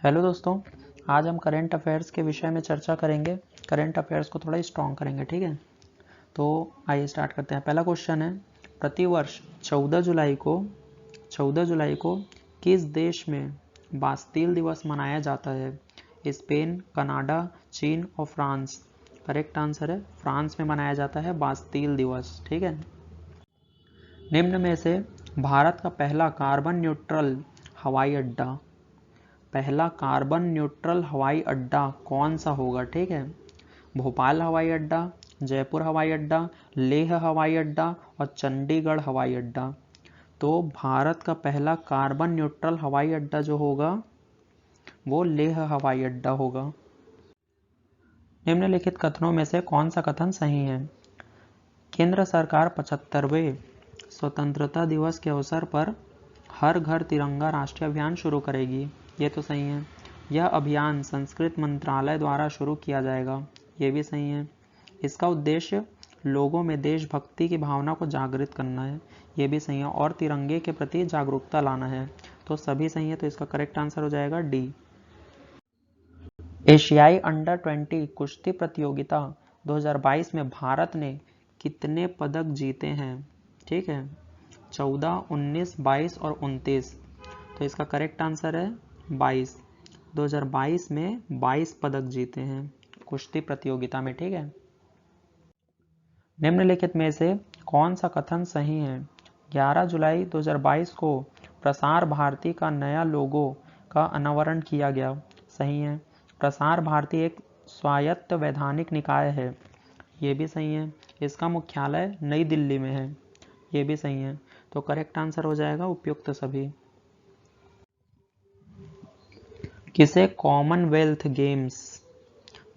Hello दोस्तों, आज हम करंट अफेयर्स के विषय में चर्चा करेंगे। करंट अफेयर्स को थोड़ा स्ट्रॉन्ग करेंगे, ठीक है। तो आइए स्टार्ट करते हैं। पहला क्वेश्चन है, प्रतिवर्ष 14 जुलाई को किस देश में बास्तील दिवस मनाया जाता है? स्पेन, कनाडा, चीन और फ्रांस। करेक्ट आंसर है फ्रांस में मनाया जाता है बास्तील दिवस, ठीक है। निम्न में से भारत का पहला कार्बन न्यूट्रल हवाई अड्डा कौन सा होगा? ठीक है, भोपाल हवाई अड्डा, जयपुर हवाई अड्डा, लेह हवाई अड्डा और चंडीगढ़ हवाई अड्डा। तो भारत का पहला कार्बन न्यूट्रल हवाई अड्डा जो होगा वो लेह हवाई अड्डा होगा। निम्नलिखित कथनों में से कौन सा कथन सही है? केंद्र सरकार 75वें स्वतंत्रता दिवस के अवसर पर हर घर तिरंगा राष्ट्रीय अभियान शुरू करेगी। ये तो सही है। यह अभियान संस्कृत मंत्रालय द्वारा शुरू किया जाएगा। ये भी सही है। इसका उद्देश्य लोगों में देशभक्ति की भावना को जागृत करना है। ये भी सही है। और तिरंगे के प्रति जागरूकता लाना है। तो सभी सही है। तो इसका करेक्ट आंसर हो जाएगा डी। एशियाई अंडर 20 कुश्ती प्रतियोगिता 2022 में भारत ने कितने पदक जीते हैं? ठीक है, 14, 19, 22 और 29। तो इसका करेक्ट आंसर है 22। 2022 में 22 पदक जीते हैं कुश्ती प्रतियोगिता में, ठीक है। निम्नलिखित में से कौन सा कथन सही है? 11 जुलाई 2022 को प्रसार भारती का नया लोगो का अनावरण किया गया। सही है। प्रसार भारती एक स्वायत्त वैधानिक निकाय है। ये भी सही है। इसका मुख्यालय नई दिल्ली में है। ये भी सही है। तो करेक्ट आंसर हो जाएगा उपयुक्त सभी। किसे कॉमनवेल्थ गेम्स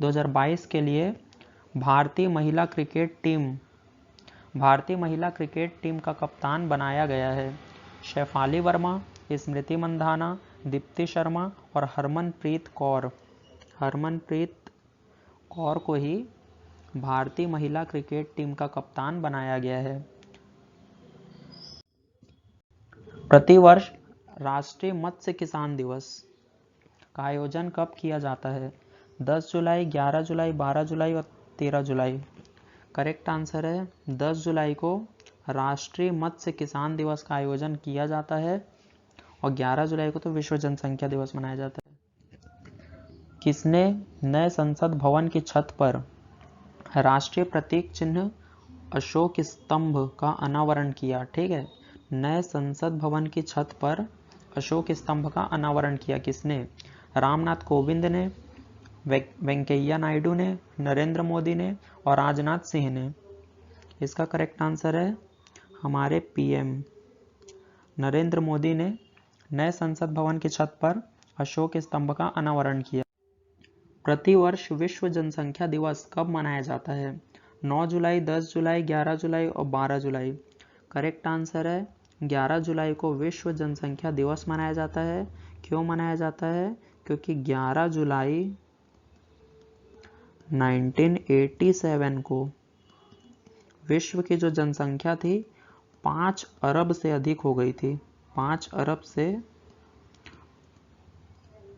2022 के लिए भारतीय महिला क्रिकेट टीम का कप्तान बनाया गया है? शेफाली वर्मा, स्मृति मंधाना, दीप्ति शर्मा और हरमनप्रीत कौर को ही भारतीय महिला क्रिकेट टीम का कप्तान बनाया गया है। प्रतिवर्ष राष्ट्रीय मत्स्य किसान दिवस का आयोजन कब किया जाता है? 10 जुलाई, 11 जुलाई, 12 जुलाई और 13 जुलाई। करेक्ट आंसर है 10 जुलाई को राष्ट्रीय मत्स्य किसान दिवस का आयोजन किया जाता है और 11 जुलाई को तो विश्व जनसंख्या दिवस मनाया जाता है। किसने नए संसद भवन की छत पर राष्ट्रीय प्रतीक चिन्ह अशोक स्तंभ का अनावरण किया? ठीक है, नए संसद भवन की छत पर अशोक स्तंभ का अनावरण किया किसने? रामनाथ कोविंद ने, वेंकैया नायडू ने, नरेंद्र मोदी ने और राजनाथ सिंह ने। इसका करेक्ट आंसर है हमारे पीएम नरेंद्र मोदी ने नए संसद भवन की छत पर अशोक स्तंभ का अनावरण किया। प्रतिवर्ष विश्व जनसंख्या दिवस कब मनाया जाता है? 9 जुलाई, 10 जुलाई, 11 जुलाई और 12 जुलाई। करेक्ट आंसर है 11 जुलाई को विश्व जनसंख्या दिवस मनाया जाता है। क्यों मनाया जाता है? क्योंकि 11 जुलाई 1987 को विश्व की जो जनसंख्या थी 5 अरब से अधिक हो गई थी। 5 अरब से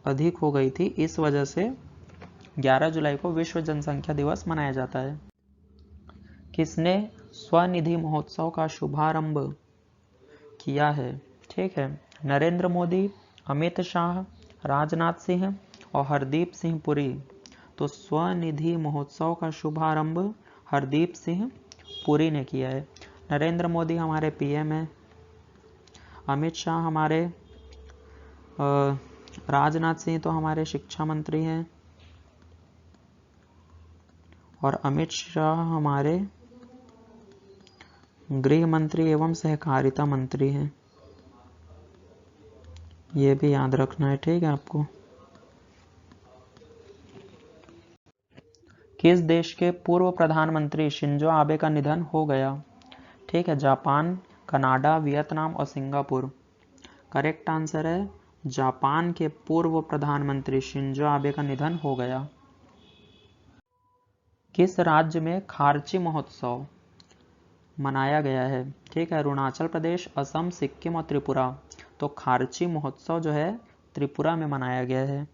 अधिक हो गई थी। इस वजह से 11 जुलाई को विश्व जनसंख्या दिवस मनाया जाता है। किसने स्वनिधि महोत्सव का शुभारंभ किया है? ठीक है, नरेंद्र मोदी, अमित शाह, राजनाथ सिंह और हरदीप सिंह पुरी। तो स्वनिधि महोत्सव का शुभारंभ हरदीप सिंह पुरी ने किया है। नरेंद्र मोदी हमारे पीएम हैं, अमित शाह हमारे राजनाथ सिंह तो हमारे शिक्षा मंत्री हैं और अमित शाह हमारे गृह मंत्री एवं सहकारिता मंत्री हैं। ये भी याद रखना है, ठीक है आपको। किस देश के पूर्व प्रधानमंत्री शिंजो आबे का निधन हो गया? ठीक है, जापान, कनाडा, वियतनाम और सिंगापुर। करेक्ट आंसर है जापान के पूर्व प्रधानमंत्री शिंजो आबे का निधन हो गया। किस राज्य में खारची महोत्सव मनाया गया है? ठीक है, अरुणाचल प्रदेश, असम, सिक्किम और त्रिपुरा। तो खारची महोत्सव जो है त्रिपुरा में मनाया गया है।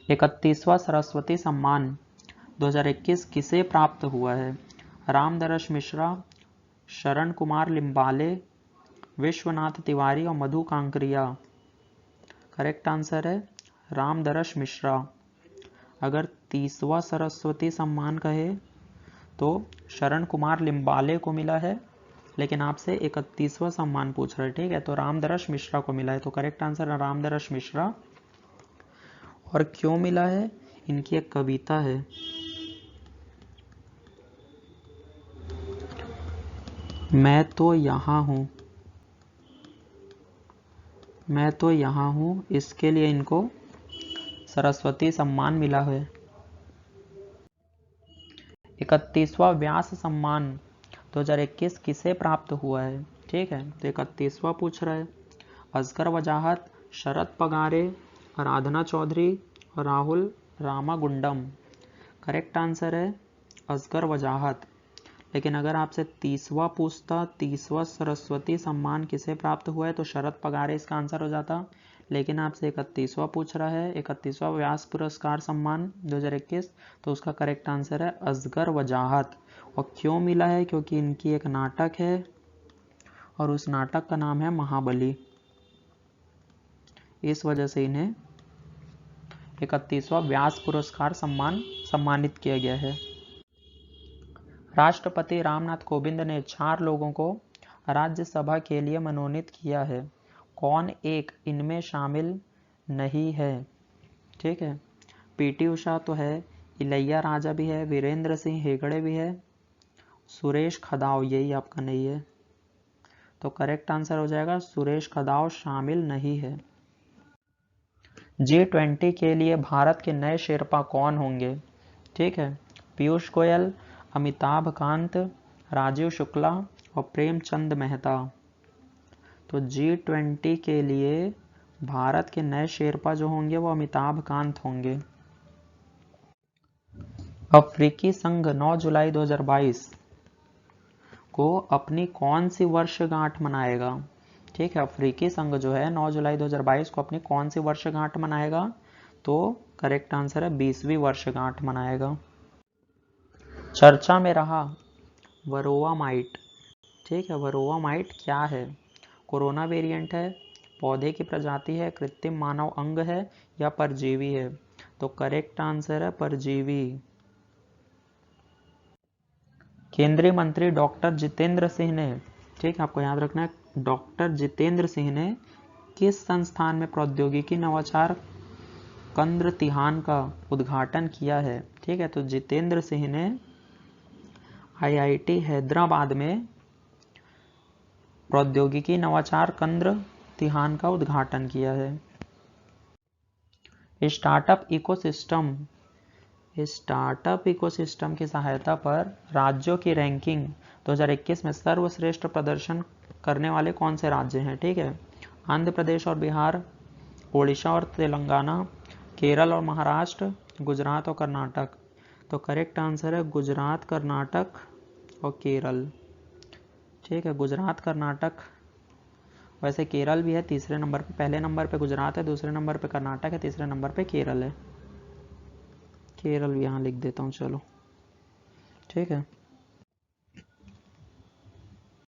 31वां सरस्वती सम्मान 2021 किसे प्राप्त हुआ है? रामदरस मिश्रा, शरण कुमार लिम्बाले, विश्वनाथ तिवारी और मधु कांकरिया। करेक्ट आंसर है रामदरस मिश्रा। अगर 30वां सरस्वती सम्मान कहे तो शरण कुमार लिम्बाले को मिला है, लेकिन आपसे 31वां सम्मान पूछ रहे, ठीक है, तो रामदरस मिश्रा को मिला है। तो करेक्ट आंसर है रामदरस मिश्रा। और क्यों मिला है? इनकी एक कविता है, मैं तो यहाँ हूँ, मैं तो यहाँ हूँ, इसके लिए इनको सरस्वती सम्मान मिला है। 31वां व्यास सम्मान 2021 किसे प्राप्त हुआ है? ठीक है, तो 31वां पूछ रहा है। असगर वजाहत, शरद पगारे, आराधना चौधरी और राहुल रामागुंडम। करेक्ट आंसर है असगर वजाहत। लेकिन अगर आपसे 30वां पूछता, 30वां सरस्वती सम्मान किसे प्राप्त हुआ है, तो शरद पगारे इसका आंसर हो जाता। लेकिन आपसे 31वां पूछ रहा है, 31वां व्यास पुरस्कार सम्मान 2021, तो उसका करेक्ट आंसर है असगर वजाहत। और क्यों मिला है? क्योंकि इनकी एक नाटक है और उस नाटक का नाम है महाबली, इस वजह से इन्हें 31वां व्यास पुरस्कार सम्मानित किया गया है। राष्ट्रपति रामनाथ कोविंद ने 4 लोगों को राज्यसभा के लिए मनोनीत किया है। कौन एक इनमें शामिल नहीं है? ठीक है, पीटी उषा तो है, इलैया राजा भी है, वीरेंद्र सिंह हेगड़े भी है, सुरेश खदाव यही आपका नहीं है। तो करेक्ट आंसर हो जाएगा सुरेश खदाव शामिल नहीं है। G20 के लिए भारत के नए शेरपा कौन होंगे? ठीक है, पीयूष गोयल, अमिताभ कांत, राजीव शुक्ला और प्रेमचंद मेहता। तो G20 के लिए भारत के नए शेरपा जो होंगे वो अमिताभ कांत होंगे। अफ्रीकी संघ 9 जुलाई 2022 को अपनी कौन सी वर्षगांठ मनाएगा? ठीक है, अफ्रीकी संघ जो है 9 जुलाई 2022 को अपनी कौन सी वर्षगांठ मनाएगा? तो करेक्ट आंसर है 20वीं वर्षगांठ मनाएगा। चर्चा में रहा वरोवा माइट। ठीक है, वरोवा माइट क्या है? कोरोना वेरिएंट है, पौधे की प्रजाति है, कृत्रिम मानव अंग है या परजीवी है? तो करेक्ट आंसर है परजीवी। केंद्रीय मंत्री डॉक्टर जितेंद्र सिंह ने, ठीक है, आपको याद रखना है, डॉक्टर जितेंद्र सिंह ने किस संस्थान में प्रौद्योगिकी नवाचार केंद्र तिहान का उद्घाटन किया है? ठीक है, तो जितेंद्र सिंह ने IIT हैदराबाद में प्रौद्योगिकी नवाचार केंद्र तिहान का उद्घाटन किया है। स्टार्टअप इकोसिस्टम की सहायता पर राज्यों की रैंकिंग 2021 में सर्वश्रेष्ठ प्रदर्शन करने वाले कौन से राज्य हैं? ठीक है, आंध्र प्रदेश और बिहार, ओडिशा और तेलंगाना, केरल और महाराष्ट्र, गुजरात और कर्नाटक। तो करेक्ट आंसर है गुजरात, कर्नाटक और केरल। ठीक है, गुजरात, कर्नाटक, वैसे केरल भी है तीसरे नंबर पे, पहले नंबर पे गुजरात है, दूसरे नंबर पे कर्नाटक है, तीसरे नंबर पे केरल है। केरल भी यहाँ लिख देता हूँ, चलो ठीक है।